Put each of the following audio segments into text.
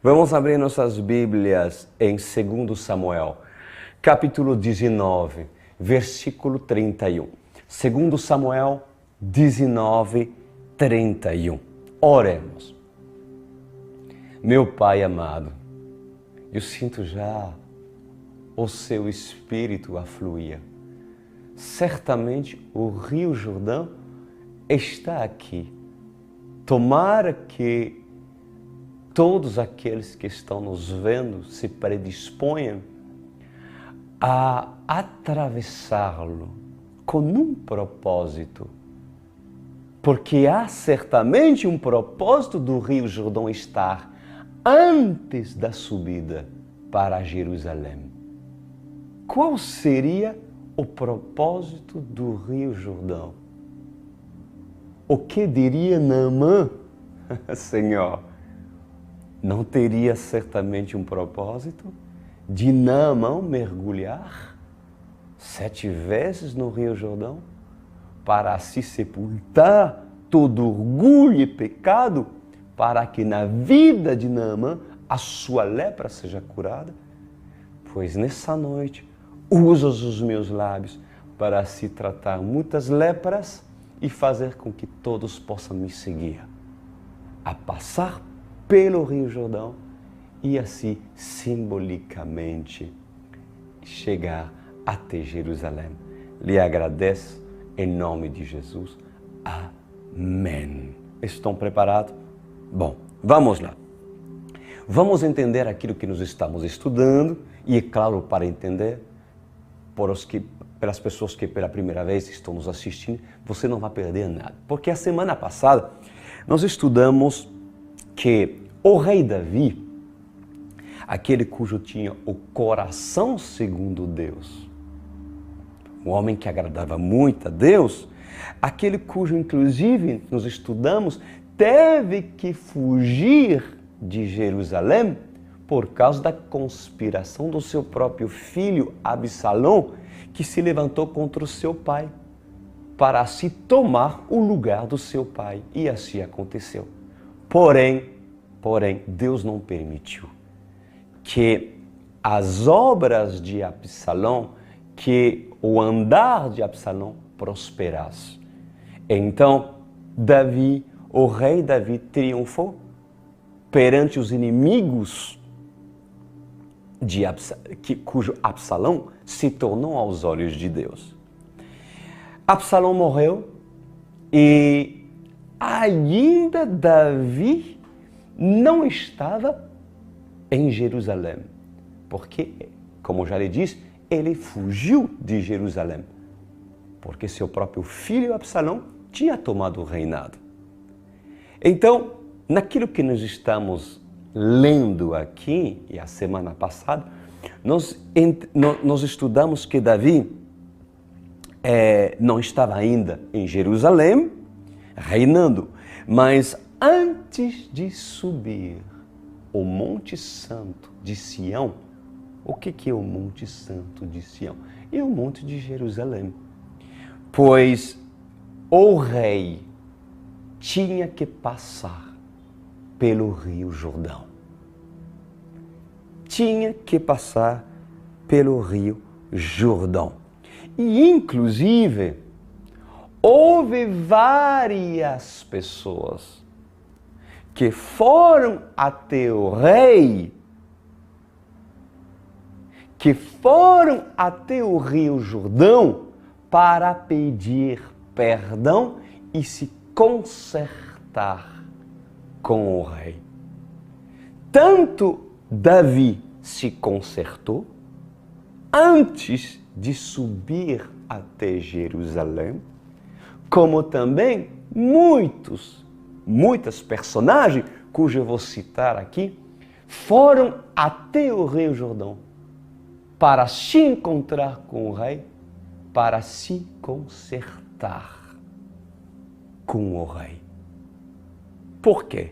Vamos abrir nossas Bíblias em 2 Samuel, capítulo 19, versículo 31. 2 Samuel 19, 31. Oremos. Meu Pai amado, eu sinto já o seu Espírito a fluir. Certamente o Rio Jordão está aqui. Tomara que todos aqueles que estão nos vendo se predisponham a atravessá-lo com um propósito. Porque há certamente um propósito do Rio Jordão estar antes da subida para Jerusalém. Qual seria o propósito do Rio Jordão? O que diria Naamã? Senhor, não teria certamente um propósito de Naamã mergulhar 7 vezes no Rio Jordão para se sepultar todo orgulho e pecado, para que na vida de Naamã a sua lepra seja curada? Pois nessa noite usas os meus lábios para se tratar muitas lepras e fazer com que todos possam me seguir, a passar pelo Rio Jordão e assim simbolicamente chegar até Jerusalém. Lhe agradeço em nome de Jesus. Amém. Estão preparados? Bom, vamos lá. Vamos entender aquilo que nós estamos estudando e, é claro, para entender, pelas pessoas que pela primeira vez estão nos assistindo, você não vai perder nada. Porque a semana passada nós estudamos que o rei Davi, aquele cujo tinha o coração segundo Deus, um homem que agradava muito a Deus, aquele cujo, inclusive, nós estudamos, teve que fugir de Jerusalém por causa da conspiração do seu próprio filho Absalão, que se levantou contra o seu pai para se tomar o lugar do seu pai. E assim aconteceu. Porém, Deus não permitiu que as obras de Absalão, que o andar de Absalão prosperasse. Então, o rei Davi triunfou perante os inimigos cujo Absalão se tornou aos olhos de Deus. Absalão morreu e ainda Davi não estava em Jerusalém, porque, como já lhe disse, ele fugiu de Jerusalém, porque seu próprio filho Absalão tinha tomado o reinado. Então, naquilo que nós estamos lendo aqui, e a semana passada, nós estudamos que Davi não estava ainda em Jerusalém, reinando, mas antes de subir o Monte Santo de Sião. O que é o Monte Santo de Sião? É o Monte de Jerusalém. Pois o rei tinha que passar pelo Rio Jordão. Tinha que passar pelo Rio Jordão. E, inclusive, houve várias pessoas que foram até o rei, que foram até o Rio Jordão para pedir perdão e se consertar com o rei. Tanto Davi se consertou antes de subir até Jerusalém, como também muitas personagens, cujo eu vou citar aqui, foram até o Rio Jordão para se encontrar com o rei, para se consertar com o rei. Por quê?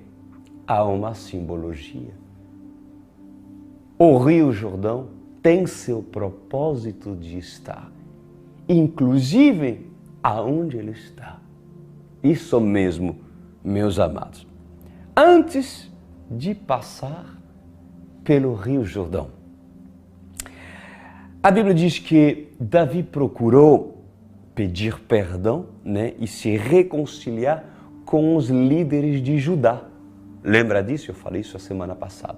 Há uma simbologia. O Rio Jordão tem seu propósito de estar, inclusive aonde ele está. Isso mesmo, meus amados. Antes de passar pelo Rio Jordão. A Bíblia diz que Davi procurou pedir perdão, né, e se reconciliar com os líderes de Judá. Lembra disso? Eu falei isso a semana passada.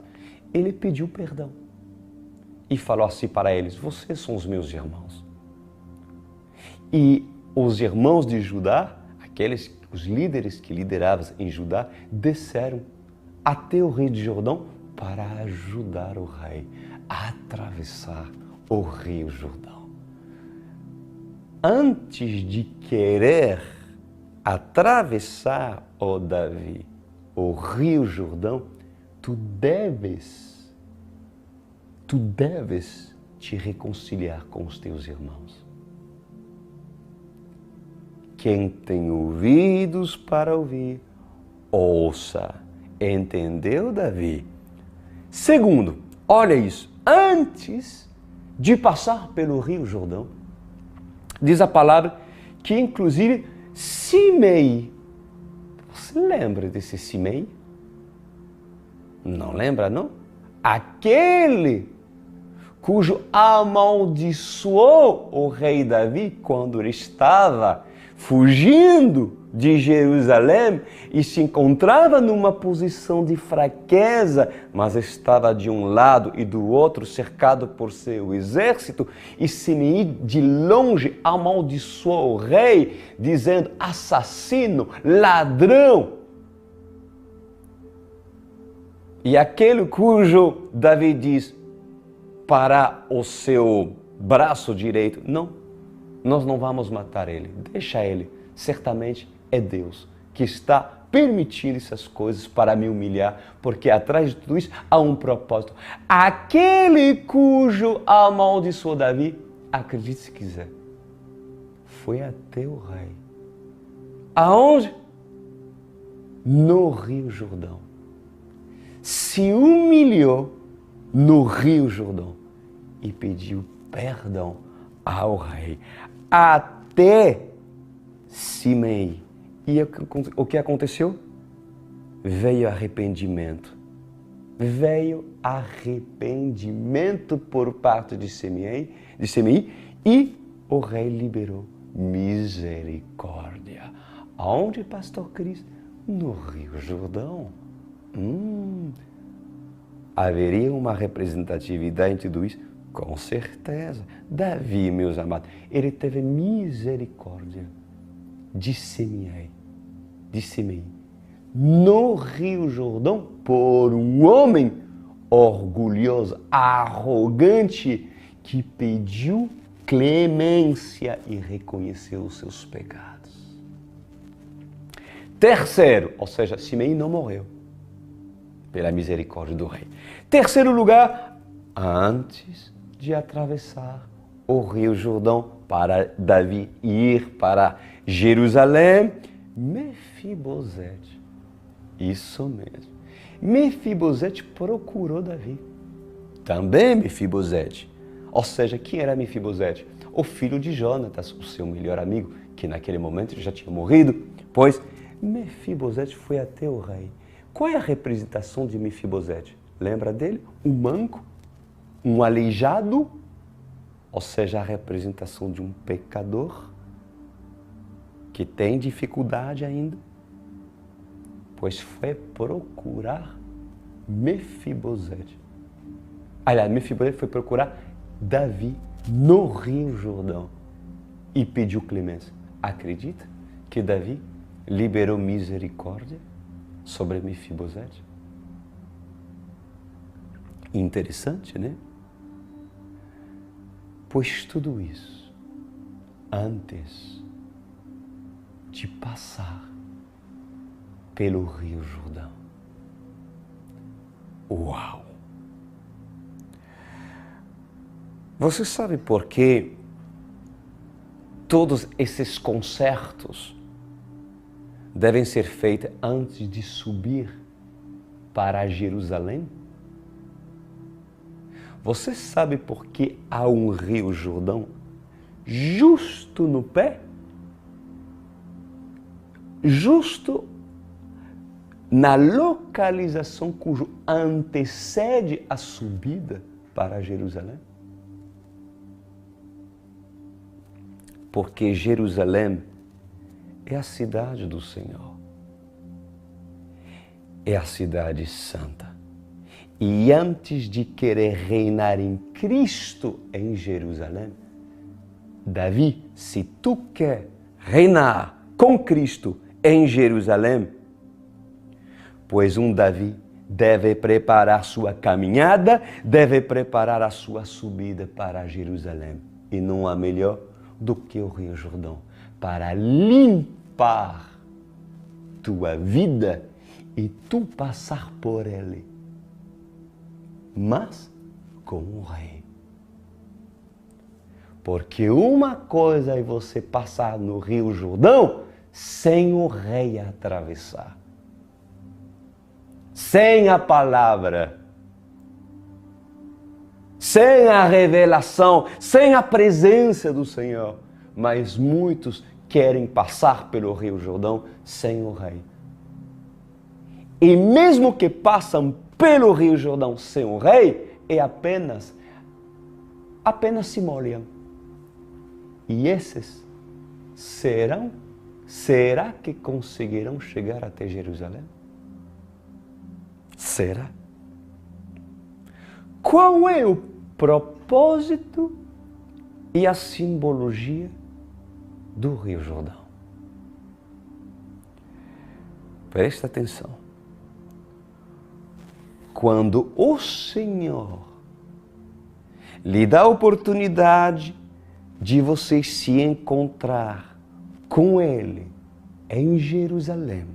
Ele pediu perdão e falou assim para eles: vocês são os meus irmãos. E os irmãos de Judá, os líderes que lideravam em Judá, desceram até o Rio de Jordão para ajudar o rei a atravessar o Rio Jordão. Antes de querer atravessar, ó Davi, o Rio Jordão, tu deves te reconciliar com os teus irmãos. Quem tem ouvidos para ouvir, ouça. Entendeu, Davi? Segundo, olha isso, antes de passar pelo Rio Jordão, diz a palavra que inclusive Simei, você lembra desse Simei? Não lembra, não? Aquele cujo amaldiçoou o rei Davi quando ele estava fugindo de Jerusalém e se encontrava numa posição de fraqueza, mas estava de um lado e do outro cercado por seu exército, e Simei de longe amaldiçoou o rei, dizendo: assassino, ladrão. E aquele cujo Davi diz para o seu braço direito: não, nós não vamos matar ele, deixa ele, certamente é Deus que está permitindo essas coisas para me humilhar, porque atrás de tudo isso há um propósito. Aquele cujo amaldiçoou Davi, acredite se quiser, foi até o rei. Aonde? No Rio Jordão. Se humilhou no Rio Jordão e pediu perdão ao rei. Até Simei. E o que aconteceu? Veio arrependimento. Veio arrependimento por parte de Simei e o rei liberou misericórdia. Aonde, pastor Cris? No Rio Jordão. Haveria uma representatividade em tudo isso? Com certeza. Davi, meus amados, ele teve misericórdia de Simei, no Rio Jordão, por um homem orgulhoso, arrogante, que pediu clemência e reconheceu os seus pecados. Terceiro, ou seja, Simei não morreu pela misericórdia do rei. Terceiro lugar, antes de atravessar o Rio Jordão para Davi ir para Jerusalém, Mefibosete, isso mesmo, Mefibosete procurou Davi. Também Mefibosete, ou seja, quem era Mefibosete? O filho de Jonatas, o seu melhor amigo, que naquele momento já tinha morrido, pois Mefibosete foi até o rei. Qual é a representação de Mefibosete? Lembra dele? Um manco, um aleijado, ou seja, a representação de um pecador que tem dificuldade ainda, pois foi procurar Mefibosete. Aliás, Mefibosete foi procurar Davi no Rio Jordão e pediu clemência. Acredita que Davi liberou misericórdia sobre Mefibosete? Interessante, né? Pois tudo isso antes de passar pelo Rio Jordão. Uau! Você sabe por que todos esses concertos devem ser feitos antes de subir para Jerusalém? Você sabe por que há um Rio Jordão justo no pé? Justo na localização cujo antecede a subida para Jerusalém? Porque Jerusalém é a cidade do Senhor. É a cidade santa. E antes de querer reinar em Cristo em Jerusalém, Davi, se tu quer reinar com Cristo em Jerusalém, pois Davi deve preparar sua caminhada, deve preparar a sua subida para Jerusalém. E não há melhor do que o Rio Jordão para limpar tua vida e tu passar por ele, mas com o rei. Porque uma coisa é você passar no Rio Jordão sem o rei atravessar, sem a palavra, sem a revelação, sem a presença do Senhor. Mas muitos querem passar pelo Rio Jordão sem o rei. E mesmo que passam pelo Rio Jordão sem o rei, é apenas se molham. E esses será que conseguirão chegar até Jerusalém? Será? Qual é o propósito e a simbologia do Rio Jordão? Presta atenção. Quando o Senhor lhe dá a oportunidade de você se encontrar com Ele em Jerusalém,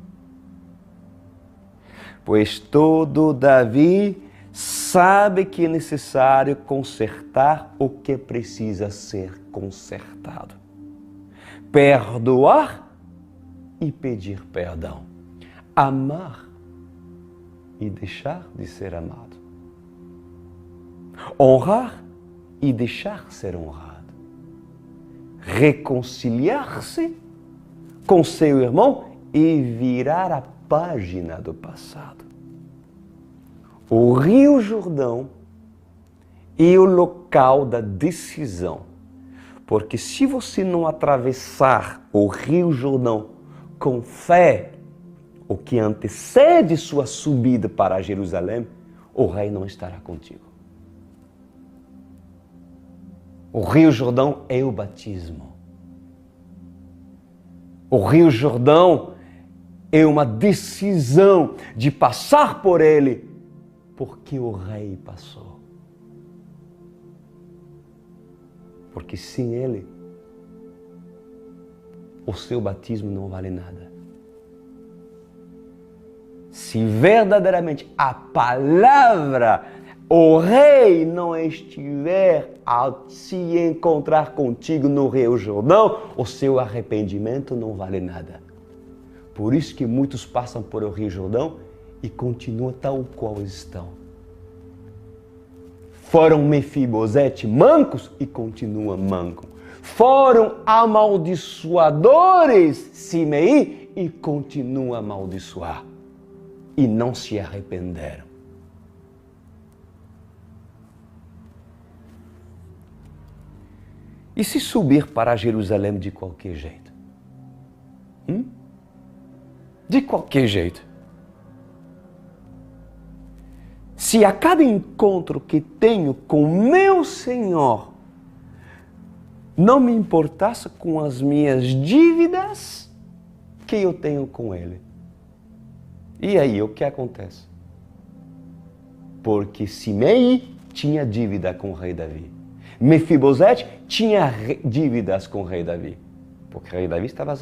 pois todo Davi sabe que é necessário consertar o que precisa ser consertado, perdoar e pedir perdão, amar e deixar de ser amado, honrar e deixar ser honrado, reconciliar-se com seu irmão e virar a página do passado. O Rio Jordão é o local da decisão, porque se você não atravessar o Rio Jordão com fé, o que antecede sua subida para Jerusalém, o rei não estará contigo. O Rio Jordão é o batismo. O Rio Jordão é uma decisão de passar por ele, porque o rei passou. Porque sem ele, o seu batismo não vale nada. Se verdadeiramente a palavra, o rei não estiver a se encontrar contigo no Rio Jordão, o seu arrependimento não vale nada. Por isso que muitos passam por o Rio Jordão e continuam tal qual estão. Foram Mefibosete mancos e continuam mancos. Foram amaldiçoadores Simei e continuam a amaldiçoar. E não se arrependeram. E se subir para Jerusalém de qualquer jeito? De qualquer jeito. Se a cada encontro que tenho com meu Senhor não me importasse com as minhas dívidas que eu tenho com Ele. E aí, o que acontece? Porque Simei tinha dívida com o rei Davi. Mefibosete tinha dívidas com o rei Davi. Porque o rei Davi estava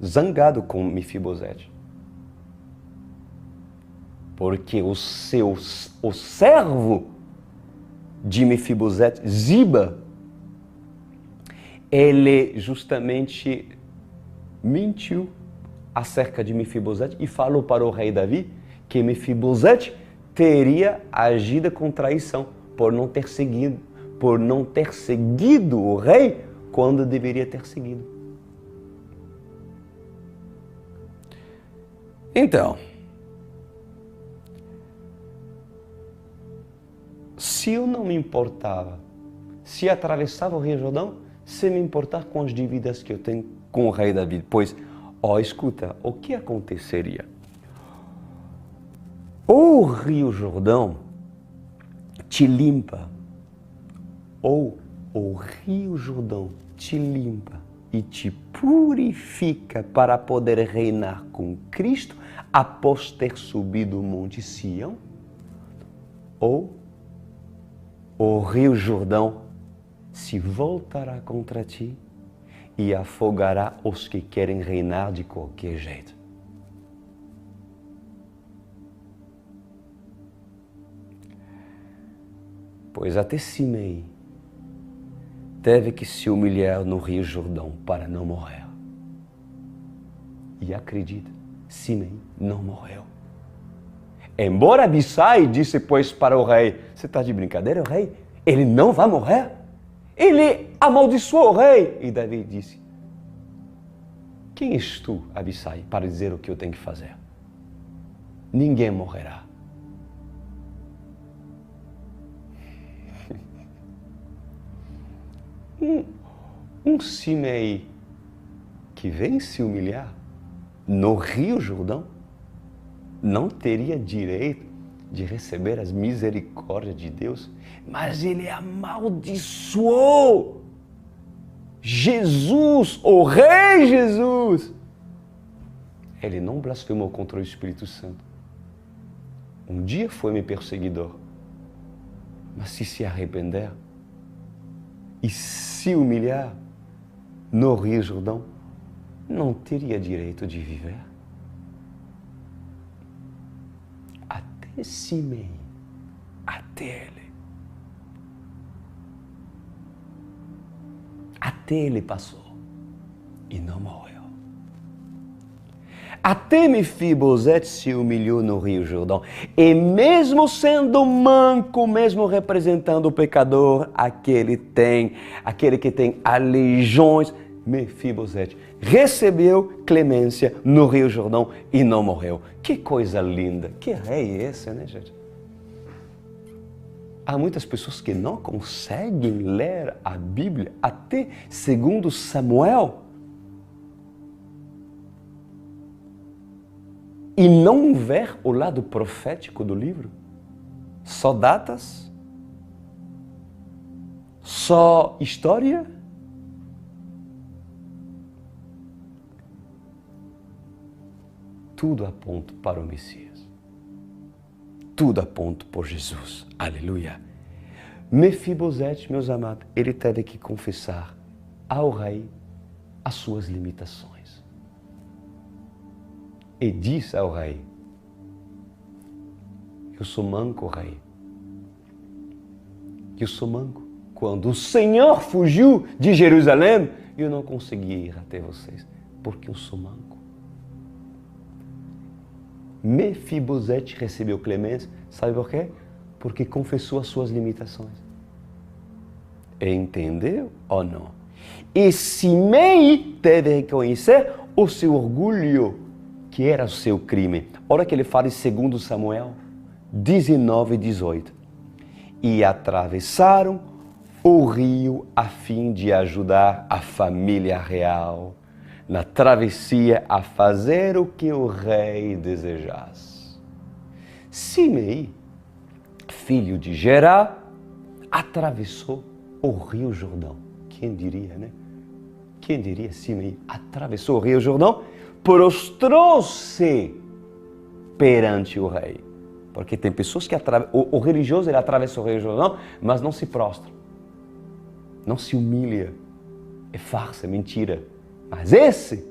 zangado com Mefibosete. Porque o servo de Mefibosete, Ziba, ele justamente mentiu acerca de Mefibosete e falou para o rei Davi que Mefibosete teria agido com traição por não ter seguido o rei quando deveria ter seguido. Então, se eu não me importava, se atravessava o Rio Jordão, sem me importar com as dívidas que eu tenho com o rei Davi, pois, escuta, o que aconteceria? Ou o Rio Jordão te limpa, ou o Rio Jordão te limpa e te purifica para poder reinar com Cristo após ter subido o Monte Sião, ou o Rio Jordão se voltará contra ti e afogará os que querem reinar de qualquer jeito. Pois até Simei teve que se humilhar no Rio Jordão para não morrer. E acredita, Simei não morreu. Embora Abissai disse, pois, para o rei, você está de brincadeira, o rei? Ele não vai morrer? Ele amaldiçoou o rei. E Davi disse, quem és tu, Abissai, para dizer o que eu tenho que fazer? Ninguém morrerá. Um Simei que vem se humilhar no Rio Jordão não teria direito de receber as misericórdias de Deus, mas ele amaldiçoou Jesus, o Rei Jesus. Ele não blasfemou contra o Espírito Santo. Um dia foi meu perseguidor, mas se arrepender e se humilhar no Rio Jordão, não teria direito de viver. Até Simei, até ele passou e não morreu. Até Mefibosete se humilhou no Rio Jordão. E mesmo sendo manco, mesmo representando o pecador, aquele que tem aleijões, Mefibosete recebeu clemência no Rio Jordão e não morreu. Que coisa linda! Que rei é esse, né, gente? Há muitas pessoas que não conseguem ler a Bíblia até 2 Samuel e não ver o lado profético do livro. Só datas? Só história? Tudo aponta para o Messias. Tudo aponta por Jesus. Aleluia. Mefibosete, meus amados, ele teve que confessar ao rei as suas limitações. E disse ao rei, eu sou manco, rei. Eu sou manco. Quando o Senhor fugiu de Jerusalém, eu não consegui ir até vocês, porque eu sou manco. Mefibosete recebeu clemência, sabe por quê? Porque confessou as suas limitações. Entendeu ou não? E Simei teve que reconhecer o seu orgulho, que era o seu crime. Olha que ele fala em 2 Samuel 19, 18. E atravessaram o rio a fim de ajudar a família real na travessia a fazer o que o rei desejasse. Simei, filho de Gerá, atravessou o Rio Jordão. Quem diria, né? Quem diria, Simei atravessou o Rio Jordão, prostrou-se perante o rei. Porque tem pessoas que o religioso ele atravessa o Rio Jordão, mas não se prostra, não se humilha. É farsa, é mentira. Mas esse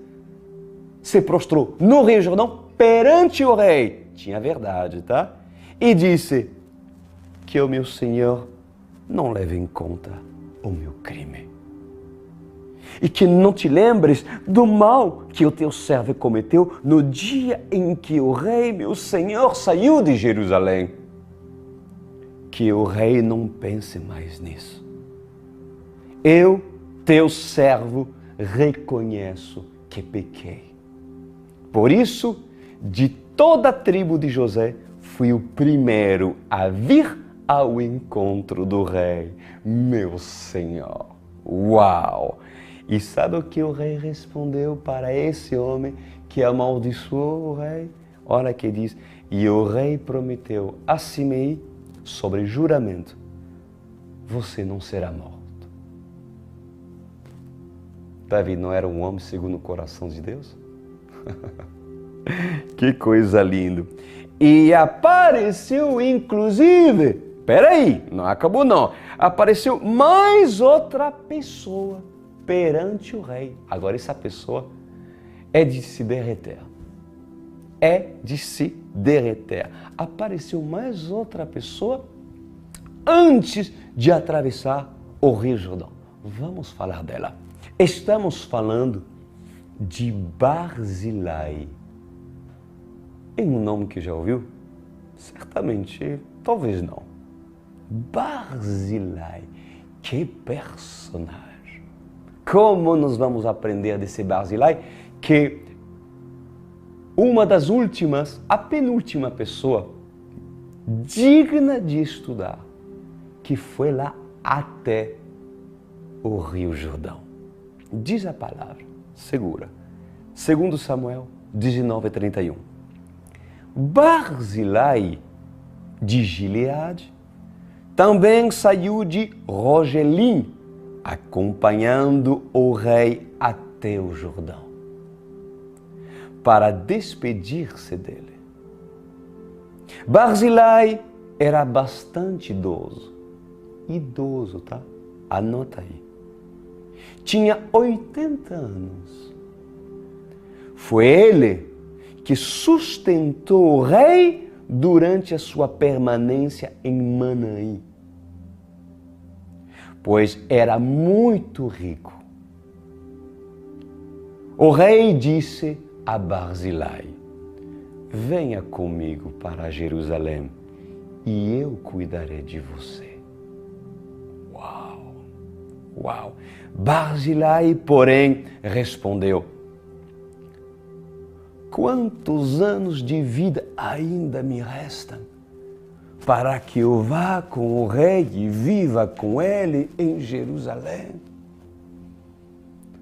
se prostrou no Rio Jordão perante o rei. Tinha verdade, tá? E disse que o meu Senhor não leve em conta o meu crime. E que não te lembres do mal que o teu servo cometeu no dia em que o rei, meu Senhor, saiu de Jerusalém. Que o rei não pense mais nisso. Eu, teu servo, reconheço que pequei. Por isso, de toda a tribo de José, foi o primeiro a vir ao encontro do rei. Meu Senhor! Uau! E sabe o que o rei respondeu para esse homem que amaldiçoou o rei? Olha que diz, e o rei prometeu a Simei, sobre juramento, você não será morto. Davi não era um homem segundo o coração de Deus? Que coisa linda! E apareceu inclusive, peraí, não acabou não, apareceu mais outra pessoa perante o rei. Agora essa pessoa é de se derreter. É de se derreter. Apareceu mais outra pessoa antes de atravessar o Rio Jordão. Vamos falar dela. Estamos falando de Barzilai. É um nome que já ouviu? Certamente, talvez não. Barzilai. Que personagem! Como nós vamos aprender desse Barzilai? Que uma das últimas, a penúltima pessoa digna de estudar, que foi lá até o Rio Jordão. Diz a palavra, segura. 2 Samuel 19:31. Barzilai de Gileade também saiu de Rogelim, acompanhando o rei até o Jordão, para despedir-se dele. Barzilai era bastante idoso, tá? Anota aí. Tinha 80 anos. Foi ele que sustentou o rei durante a sua permanência em Manaim, pois era muito rico. O rei disse a Barzilai, venha comigo para Jerusalém e eu cuidarei de você. Uau! Uau! Barzilai, porém, respondeu, quantos anos de vida ainda me restam para que eu vá com o rei e viva com ele em Jerusalém?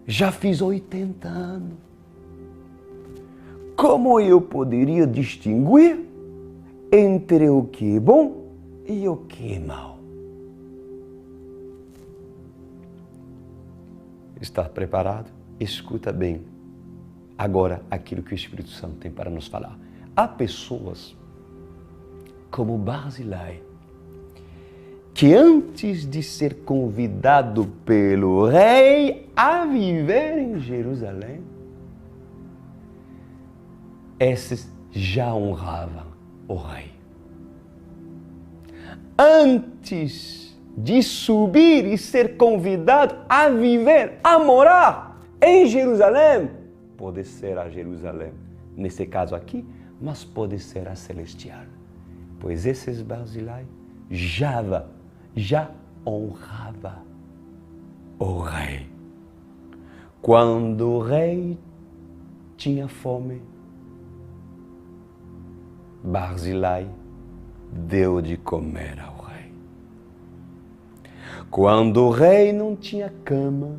Já fiz 80 anos. Como eu poderia distinguir entre o que é bom e o que é mau? Está preparado? Escuta bem agora aquilo que o Espírito Santo tem para nos falar. Há pessoas como Barzilai que antes de ser convidado pelo rei a viver em Jerusalém, esses já honravam o rei. Antes de subir e ser convidado a viver, a morar em Jerusalém, pode ser a Jerusalém, nesse caso aqui, mas pode ser a celestial. Pois esses Barzilai já honrava o rei. Quando o rei tinha fome, Barzilai deu de comer ao rei. Quando o rei não tinha cama,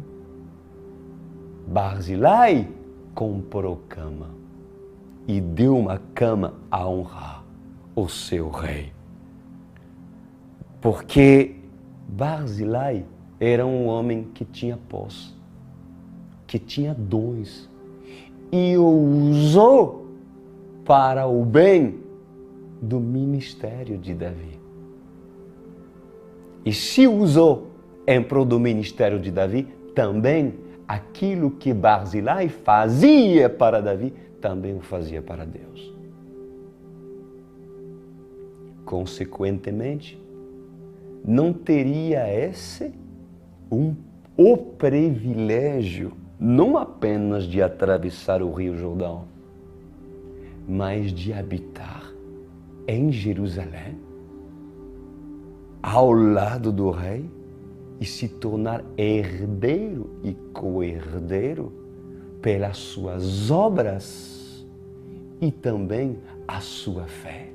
Barzilai comprou cama e deu uma cama a honrar o seu rei. Porque Barzilai era um homem que tinha posse, que tinha dons e o usou para o bem do ministério de Davi. E se usou em prol do ministério de Davi, também aquilo que Barzilai fazia para Davi, também o fazia para Deus. Consequentemente, não teria o privilégio, não apenas de atravessar o Rio Jordão, mas de habitar em Jerusalém, ao lado do rei, e se tornar herdeiro e co-herdeiro pelas suas obras e também a sua fé.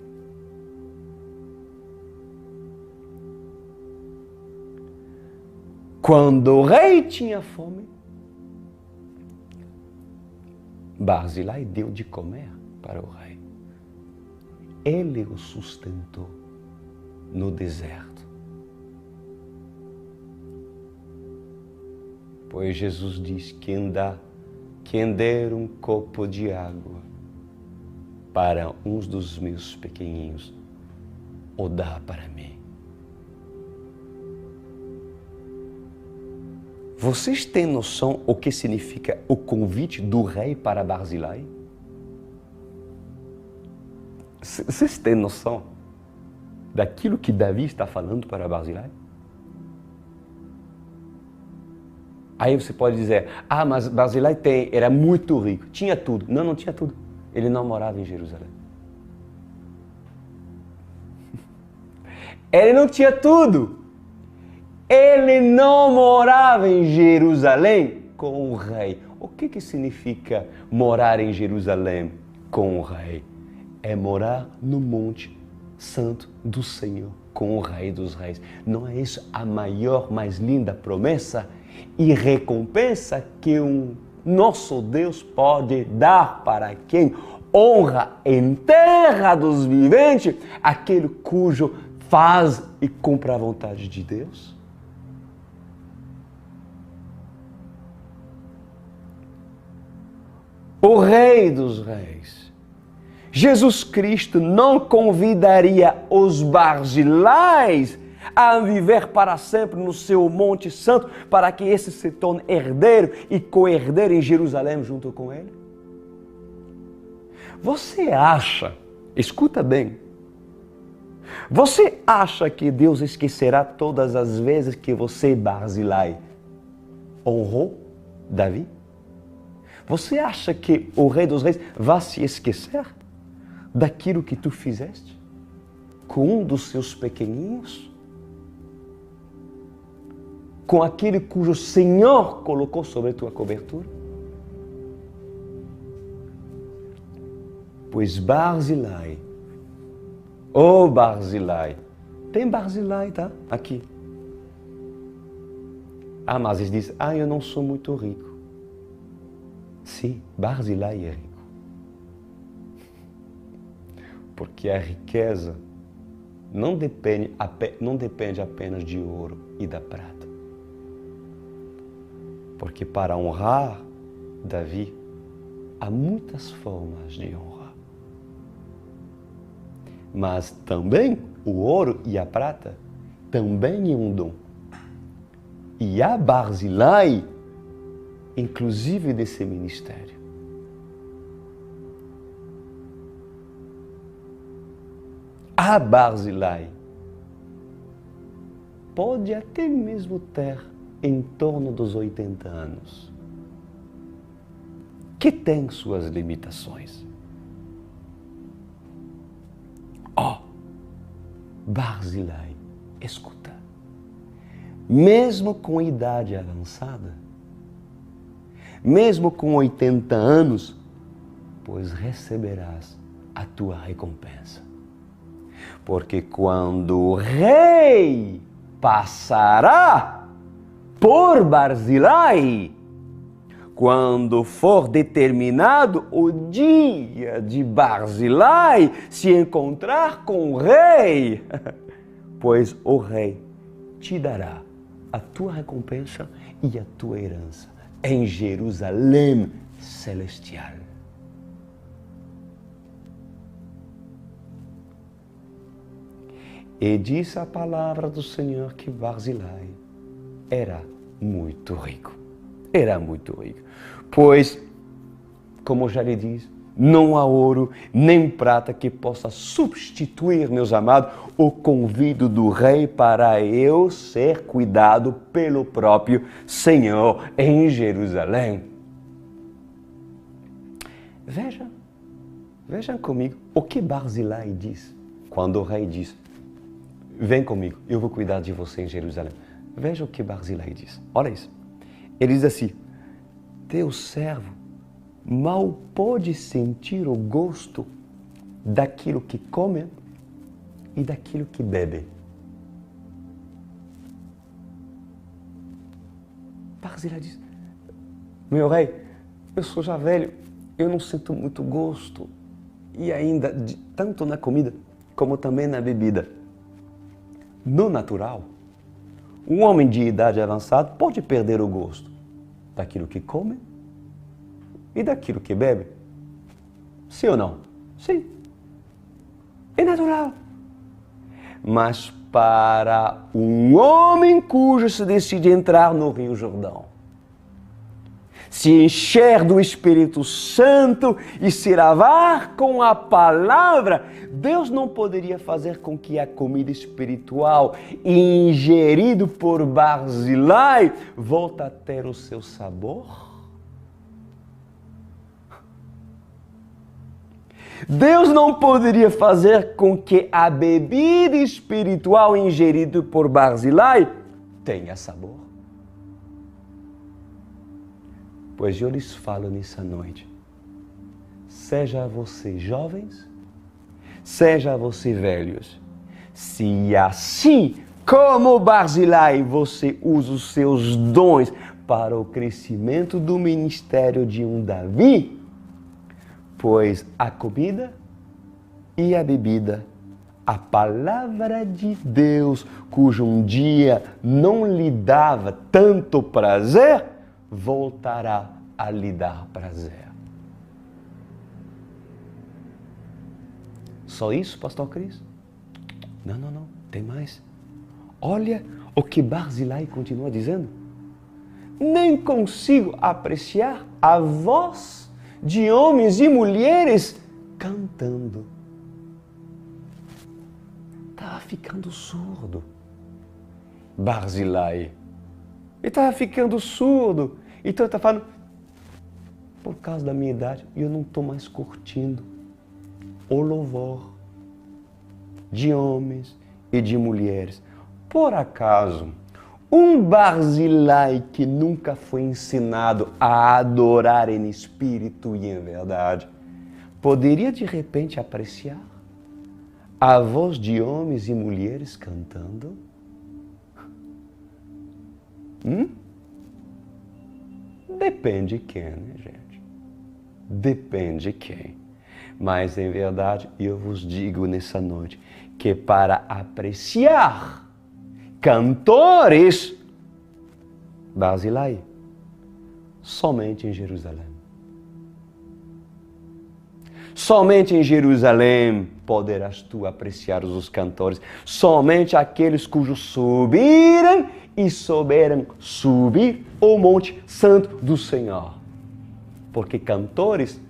Quando o rei tinha fome, Barzilai deu de comer para o rei. Ele o sustentou no deserto. Pois Jesus diz: quem der um copo de água para uns dos meus pequeninos, o dá para mim. Vocês têm noção o que significa o convite do rei para Barzilai? Vocês têm noção daquilo que Davi está falando para Barzilai? Aí você pode dizer: ah, mas Barzilai era muito rico, tinha tudo. Não, não tinha tudo. Ele não morava em Jerusalém. Ele não tinha tudo. Ele não morava em Jerusalém com o rei. O que significa morar em Jerusalém com o rei? É morar no Monte Santo do Senhor com o Rei dos Reis. Não é isso a maior, mais linda promessa e recompensa que um nosso Deus pode dar para quem honra em terra dos viventes aquele cujo faz e cumpre a vontade de Deus? O Rei dos Reis, Jesus Cristo, não convidaria os Barzilais a viver para sempre no seu Monte Santo para que esse se torne herdeiro e co-herdeiro em Jerusalém junto com ele? Você acha, escuta bem, você acha que Deus esquecerá todas as vezes que você, Barzilai, honrou Davi? Você acha que o Rei dos Reis vai se esquecer daquilo que tu fizeste com um dos seus pequeninos? Com aquele cujo Senhor colocou sobre tua cobertura? Pois Barzilai, Barzilai, tem Barzilai, tá? Aqui. Ah, mas ele diz: eu não sou muito rico. Sim, Barzilai é rico. Porque a riqueza não depende apenas de ouro e da prata. Porque para honrar Davi, há muitas formas de honrar. Mas também o ouro e a prata também é um dom. E há Barzilai, inclusive desse ministério. A Barzilai pode até mesmo ter em torno dos 80 anos, que tem suas limitações. Barzilai, escuta, mesmo com idade avançada, mesmo com 80 anos, pois receberás a tua recompensa. Porque quando o rei passará por Barzilai, quando for determinado o dia de Barzilai se encontrar com o rei, pois o rei te dará a tua recompensa e a tua herança em Jerusalém celestial. E diz a palavra do Senhor que Barzilai era muito rico. Era muito rico. Pois, como já lhe disse, não há ouro nem prata que possa substituir, meus amados, o convite do rei para eu ser cuidado pelo próprio Senhor em Jerusalém. Vejam comigo o que Barzilai diz quando o rei diz: vem comigo, eu vou cuidar de você em Jerusalém. Veja o que Barzilai diz. Olha isso. Ele diz assim: teu servo mal pode sentir o gosto daquilo que come e daquilo que bebe. Barzilai diz: meu rei, eu sou já velho, eu não sinto muito gosto, e ainda, tanto na comida como também na bebida. No natural, um homem de idade avançada pode perder o gosto daquilo que come e daquilo que bebe. Sim ou não? Sim. É natural. Mas para um homem cujo se decide entrar no Rio Jordão, se encher do Espírito Santo e se lavar com a palavra, Deus não poderia fazer com que a comida espiritual ingerida por Barzilai volte a ter o seu sabor? Deus não poderia fazer com que a bebida espiritual ingerida por Barzilai tenha sabor? Pois eu lhes falo nessa noite, seja você jovens, seja você velhos, se assim como Barzilai você usa os seus dons para o crescimento do ministério de um Davi, pois a comida e a bebida, a palavra de Deus, cujo um dia não lhe dava tanto prazer, voltará a lhe dar prazer. Só isso, pastor Cris? Não, tem mais. Olha o que Barzilai continua dizendo. Nem consigo apreciar a voz de homens e mulheres cantando. Estava ficando surdo. Barzilai. Ele estava ficando surdo. Então ele está falando, por causa da minha idade, eu não estou mais curtindo o louvor de homens e de mulheres. Por acaso, um Barzilai que nunca foi ensinado a adorar em espírito e em verdade, poderia de repente apreciar a voz de homens e mulheres cantando? Depende de quem, né, gente? Depende de quem. Mas, em verdade, eu vos digo nessa noite que para apreciar cantores, Barzilai, somente em Jerusalém. Somente em Jerusalém poderás tu apreciar os cantores. Somente aqueles cujos subiram e souberam subir o monte santo do Senhor. Porque cantores,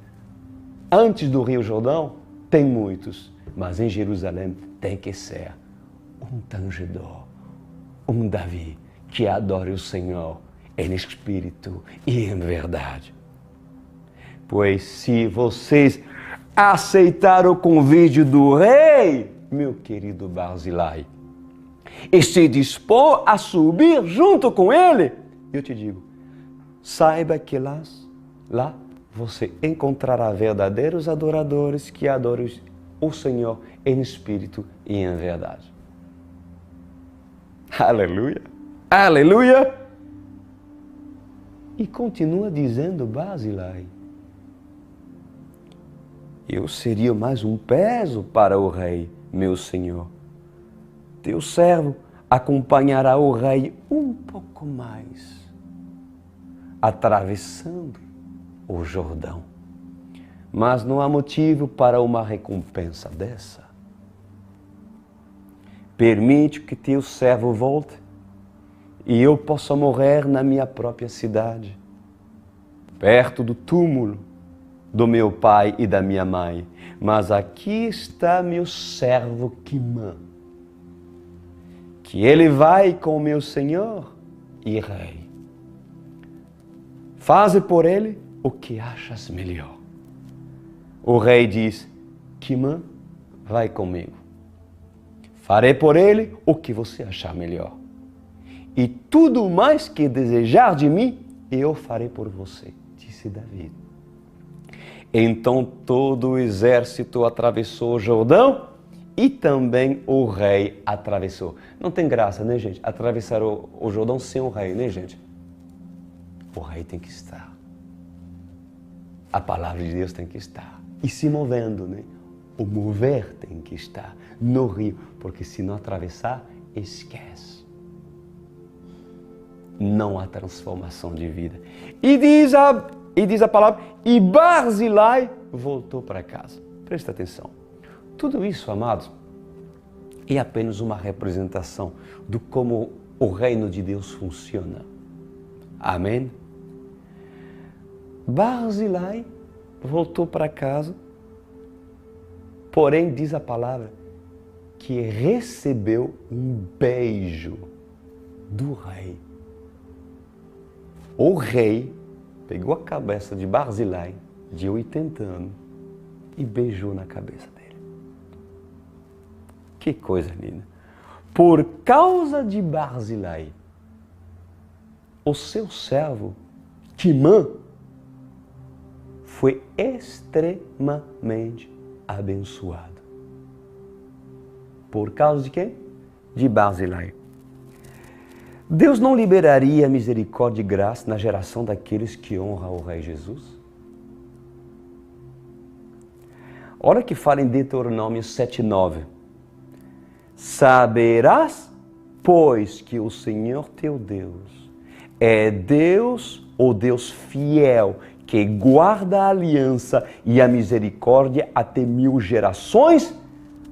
antes do Rio Jordão, tem muitos. Mas em Jerusalém tem que ser um tangedor, um Davi que adore o Senhor em espírito e em verdade. Pois se vocês aceitaram o convite do rei, meu querido Barzilai, e se dispor a subir junto com ele, eu te digo, saiba que lá você encontrará verdadeiros adoradores que adoram o Senhor em espírito e em verdade. Aleluia! Aleluia! E continua dizendo Barzilai, eu seria mais um peso para o rei, meu senhor. Teu servo acompanhará o rei um pouco mais, atravessando o Jordão. Mas não há motivo para uma recompensa dessa. Permite que teu servo volte e eu possa morrer na minha própria cidade, perto do túmulo do meu pai e da minha mãe. Mas aqui está meu servo Quimã, que ele vai com o meu senhor e rei. Faze por ele o que achas melhor. O rei diz, Quimã, vai comigo. Farei por ele o que você achar melhor. E tudo mais que desejar de mim, eu farei por você, disse Davi. Então todo o exército atravessou o Jordão e também o rei atravessou. Não tem graça, né, gente? Atravessar o Jordão sem o rei, né, gente? O rei tem que estar. A palavra de Deus tem que estar. E se movendo, né? O mover tem que estar no rio, porque se não atravessar, esquece. Não há transformação de vida. E diz a palavra, e Barzilai voltou para casa. Presta atenção. Tudo isso, amados, é apenas uma representação de como o reino de Deus funciona. Amém? Barzilai voltou para casa, porém, diz a palavra, que recebeu um beijo do rei. O rei pegou a cabeça de Barzilai, de 80 anos, e beijou na cabeça dele. Que coisa linda! Por causa de Barzilai, o seu servo, Timã, foi extremamente abençoado. Por causa de quem? De Barzilai. Deus não liberaria misericórdia e graça na geração daqueles que honram o Rei Jesus? Olha que fala em Deuteronômio 7:9. Saberás, pois, que o Senhor teu Deus é Deus, o Deus fiel, que guarda a aliança e a misericórdia até 1000 gerações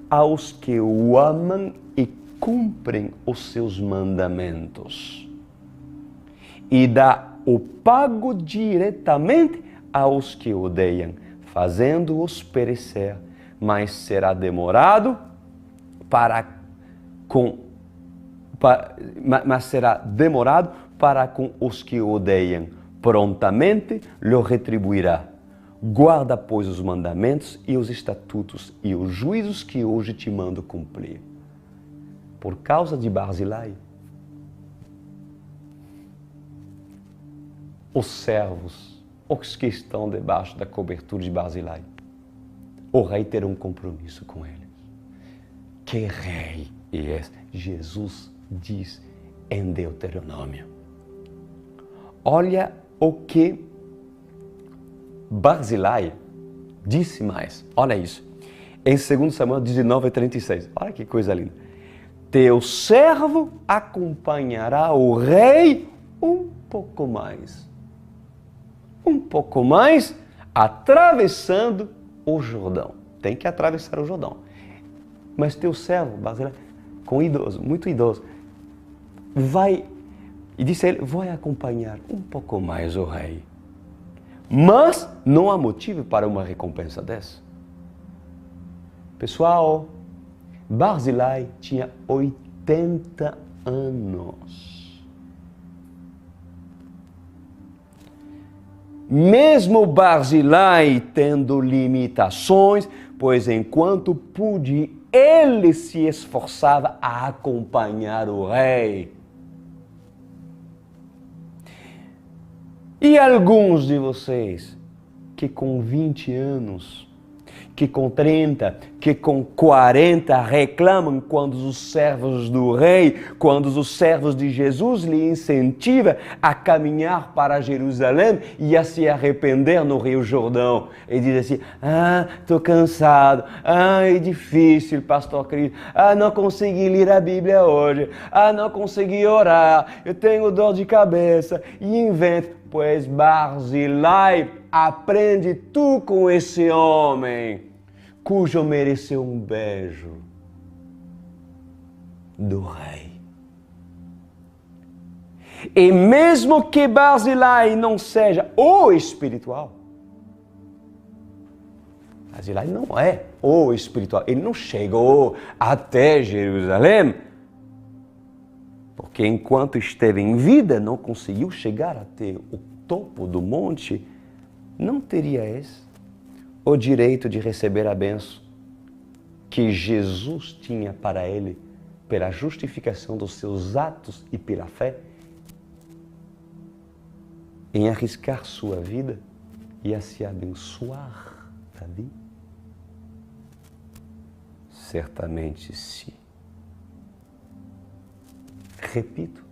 aos que o amam e cumprem os seus mandamentos. E dá o pago diretamente aos que odeiam, fazendo-os perecer, mas será demorado para com os que odeiam. Prontamente lhe retribuirá. Guarda, pois, os mandamentos e os estatutos e os juízos que hoje te mando cumprir. Por causa de Barzilai, os servos, os que estão debaixo da cobertura de Barzilai, o rei terá um compromisso com eles. Que rei é esse? Jesus diz em Deuteronômio. Olha o que Barzilai disse mais. Olha isso. Em 2 Samuel 19:36. Olha que coisa linda. Teu servo acompanhará o rei um pouco mais. Um pouco mais, atravessando o Jordão. Tem que atravessar o Jordão. Mas teu servo, Barzilai, com idoso, muito idoso, vai, e disse a ele, vai acompanhar um pouco mais o rei. Mas não há motivo para uma recompensa dessa. Pessoal, Barzilai tinha 80 anos. Mesmo Barzilai tendo limitações, pois enquanto pude, ele se esforçava a acompanhar o rei. E alguns de vocês que com 20 anos, que com 30, que com 40 reclamam quando os servos do rei, quando os servos de Jesus lhe incentivam a caminhar para Jerusalém e a se arrepender no Rio Jordão. E diz assim, estou cansado, é difícil, pastor querido, não consegui ler a Bíblia hoje, não consegui orar, eu tenho dor de cabeça, e inventa. Pois Barzilai, aprende tu com esse homem, cujo mereceu um beijo do rei. E mesmo que Barzilai não seja o espiritual, Barzilai não é o espiritual, ele não chegou até Jerusalém, porque enquanto esteve em vida, não conseguiu chegar até o topo do monte, não teria esse o direito de receber a bênção que Jesus tinha para ele pela justificação dos seus atos e pela fé, em arriscar sua vida e a se abençoar Davi? Certamente sim. Repito,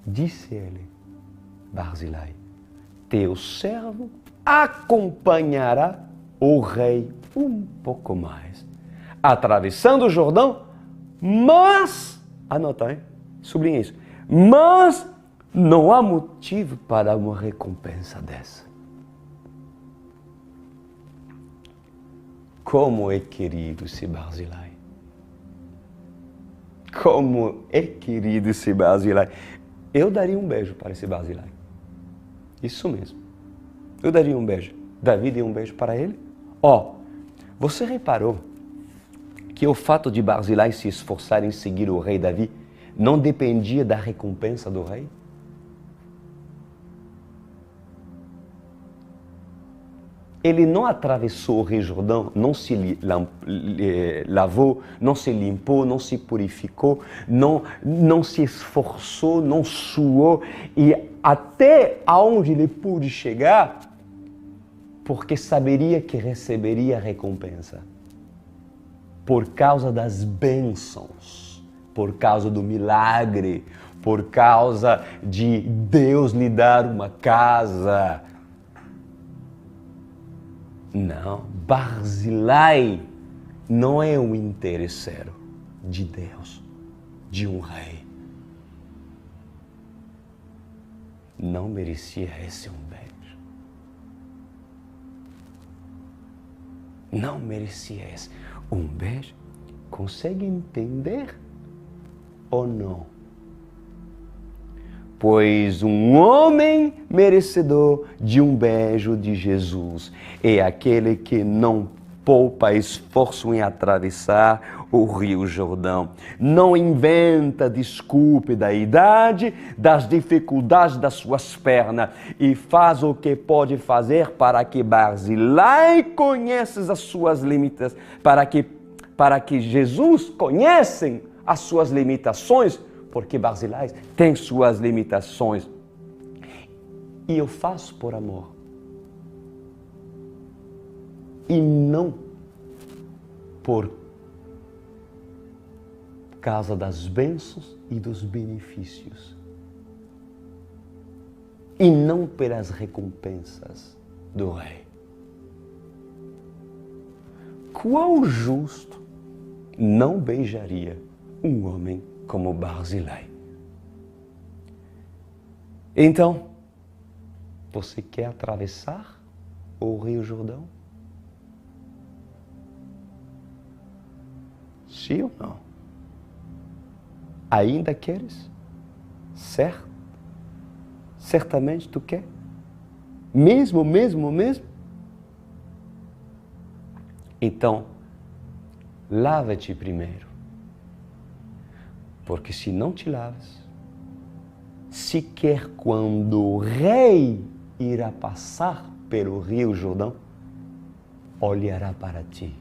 disse ele, Barzilai, teu servo acompanhará o rei um pouco mais, atravessando o Jordão, mas, anota, hein? Sublinha isso, mas não há motivo para uma recompensa dessa. Como é querido esse Barzilai. Como é querido esse Barzilai. Eu daria um beijo para esse Barzilai. Isso mesmo. Eu daria um beijo. Davi deu um beijo para ele. Você reparou que o fato de Barzilai se esforçar em seguir o rei Davi não dependia da recompensa do rei? Ele não atravessou o Rio Jordão, não se lavou, não se limpou, não se purificou, não se esforçou, não suou e até aonde ele pôde chegar, porque saberia que receberia a recompensa. Por causa das bênçãos, por causa do milagre, por causa de Deus lhe dar uma casa. Não, Barzilai não é um interesseiro de Deus, de um rei. Não merecia esse um beijo. Não merecia esse um beijo. Consegue entender ou não? Pois um homem merecedor de um beijo de Jesus é aquele que não poupa esforço em atravessar o Rio Jordão. Não inventa desculpa da idade, das dificuldades das suas pernas e faz o que pode fazer para que Barzilai conheça as suas limitações, para que Jesus conheça as suas limitações, porque Barzilai tem suas limitações. E eu faço por amor. E não por causa das bênçãos e dos benefícios. E não pelas recompensas do rei. Qual justo não beijaria um homem como Barzilai? Então, você quer atravessar o Rio Jordão? Sim ou não? Ainda queres? Certo? Certamente tu quer? Mesmo? Então, lava-te primeiro. Porque se não te lavas, sequer quando o rei irá passar pelo Rio Jordão, olhará para ti.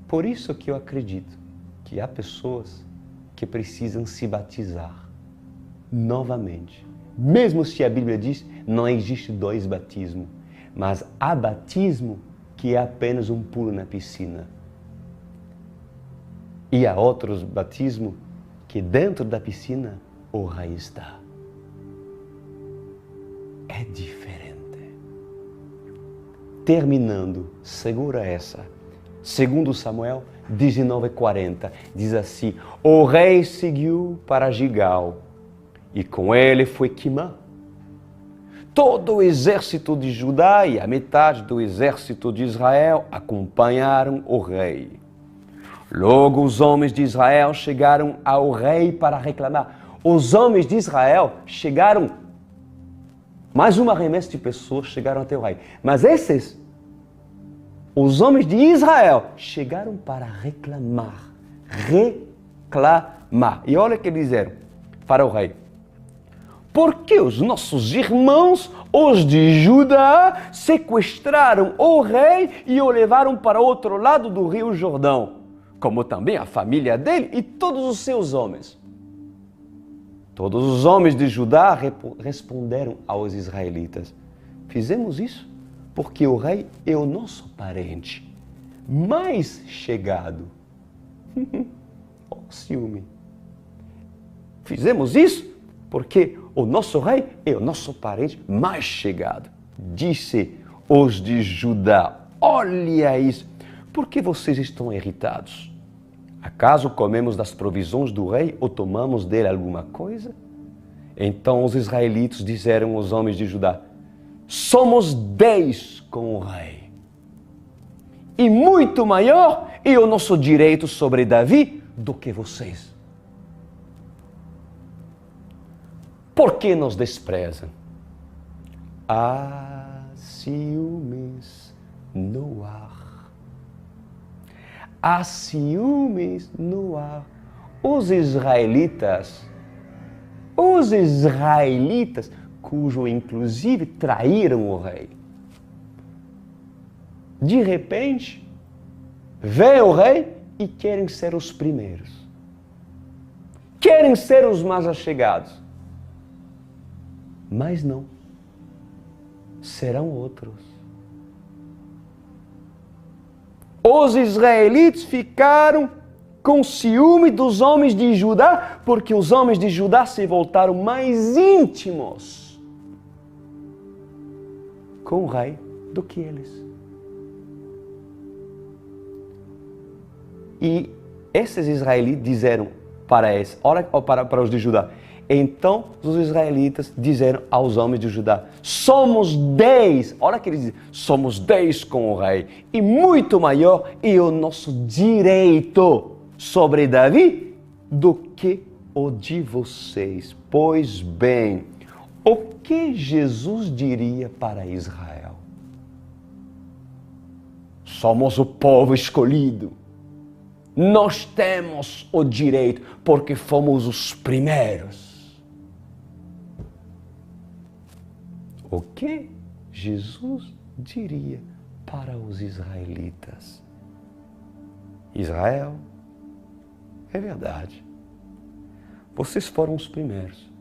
Por isso que eu acredito que há pessoas que precisam se batizar novamente. Mesmo se a Bíblia diz não existe 2 batismos, mas há batismo que é apenas um pulo na piscina. E há outros batismos que dentro da piscina o rei está. É diferente. Terminando, segura essa. Segundo Samuel 19:40, diz assim: o rei seguiu para Gigal e com ele foi Quimã. Todo o exército de Judá e a metade do exército de Israel acompanharam o rei. Logo os homens de Israel chegaram ao rei para reclamar. Os homens de Israel chegaram, mais uma remessa de pessoas chegaram até o rei. Mas os homens de Israel chegaram para reclamar. E olha o que disseram para o rei: porque os nossos irmãos, os de Judá, sequestraram o rei e o levaram para o outro lado do Rio Jordão, como também a família dele e todos os seus homens. Todos os homens de Judá responderam aos israelitas: fizemos isso porque o rei é o nosso parente mais chegado. Oh, ciúme. Fizemos isso porque o nosso rei é o nosso parente mais chegado. Disse os de Judá: olha isso, por que vocês estão irritados? Acaso comemos das provisões do rei ou tomamos dele alguma coisa? Então os israelitas disseram aos homens de Judá: somos 10 com o rei. E muito maior é o nosso direito sobre Davi do que vocês. Por que nos desprezam? Há ciúmes no ar. Há ciúmes no ar. Os israelitas, cujo inclusive traíram o rei, de repente, vê o rei e querem ser os primeiros. Querem ser os mais achegados. Mas não. Serão outros. Os israelitas ficaram com ciúme dos homens de Judá, porque os homens de Judá se voltaram mais íntimos com o rei do que eles. E esses israelitas disseram para os de Judá. Então os israelitas disseram aos homens de Judá: somos 10, olha que eles dizem, somos 10 com o rei, e muito maior é o nosso direito sobre Davi do que o de vocês. Pois bem, o que Jesus diria para Israel? Somos o povo escolhido. Nós temos o direito porque fomos os primeiros. O que Jesus diria para os israelitas? Israel, é verdade. Vocês foram os primeiros.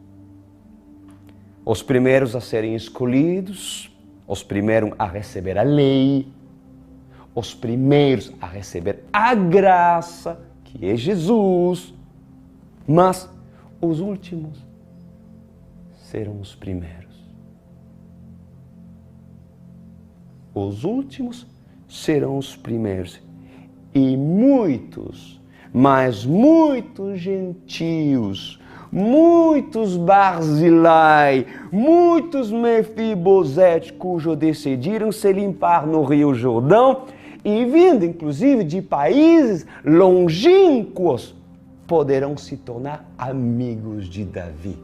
Os primeiros a serem escolhidos, os primeiros a receber a lei, os primeiros a receber a graça, que é Jesus. Mas os últimos serão os primeiros. Os últimos serão os primeiros. E muitos, mas muitos gentios, muitos Barzilai, muitos Mefibosete, cujo decidiram se limpar no Rio Jordão e vindo inclusive de países longínquos, poderão se tornar amigos de Davi.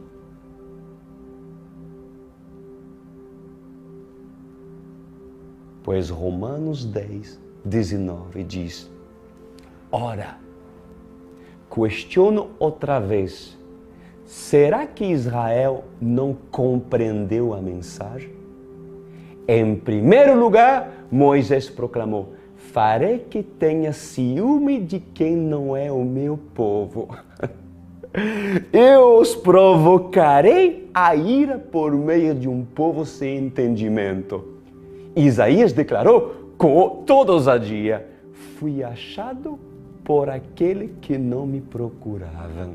Pois Romanos 10, 19 diz: ora, questiono outra vez, será que Israel não compreendeu a mensagem? Em primeiro lugar, Moisés proclamou: farei que tenha ciúme de quem não é o meu povo. Eu os provocarei a ira por meio de um povo sem entendimento. Isaías declarou com toda ousadia: fui achado por aquele que não me procuravam.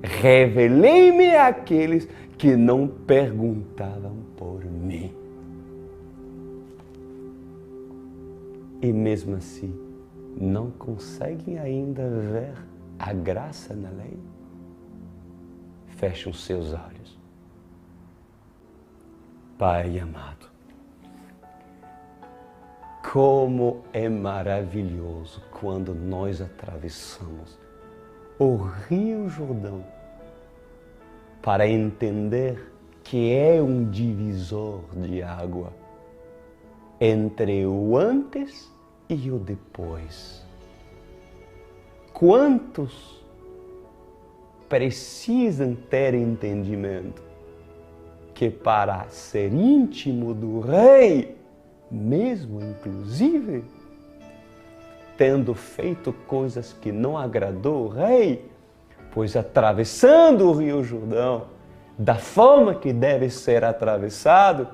Revelei-me àqueles que não perguntavam por mim. E mesmo assim, não conseguem ainda ver a graça na lei? Fecham seus olhos. Pai amado, como é maravilhoso quando nós atravessamos o Rio Jordão para entender que é um divisor de água entre o antes e o depois. Quantos precisam ter entendimento que para ser íntimo do Rei, mesmo inclusive tendo feito coisas que não agradou o Rei, pois atravessando o Rio Jordão, da forma que deve ser atravessado,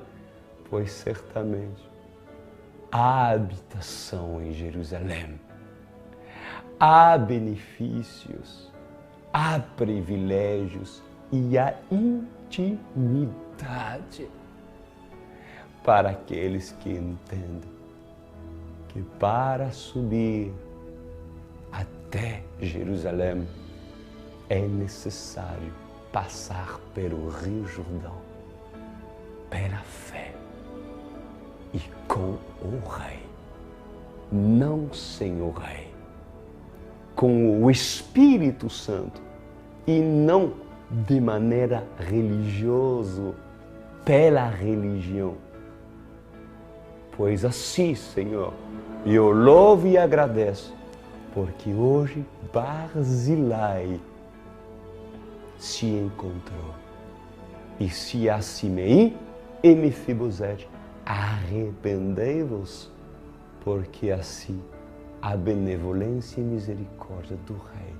pois certamente há habitação em Jerusalém, há benefícios, há privilégios e há intimidade para aqueles que entendem que para subir até Jerusalém é necessário passar pelo Rio Jordão, pela fé e com o Rei, não sem o Rei, com o Espírito Santo e não de maneira religiosa, pela religião. Pois assim, Senhor, eu louvo e agradeço, porque hoje Barzilai se encontrou. E se a Simei e Mefibosete, arrependei-vos, porque assim a benevolência e misericórdia do Rei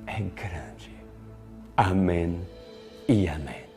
é grande. Amém e amém.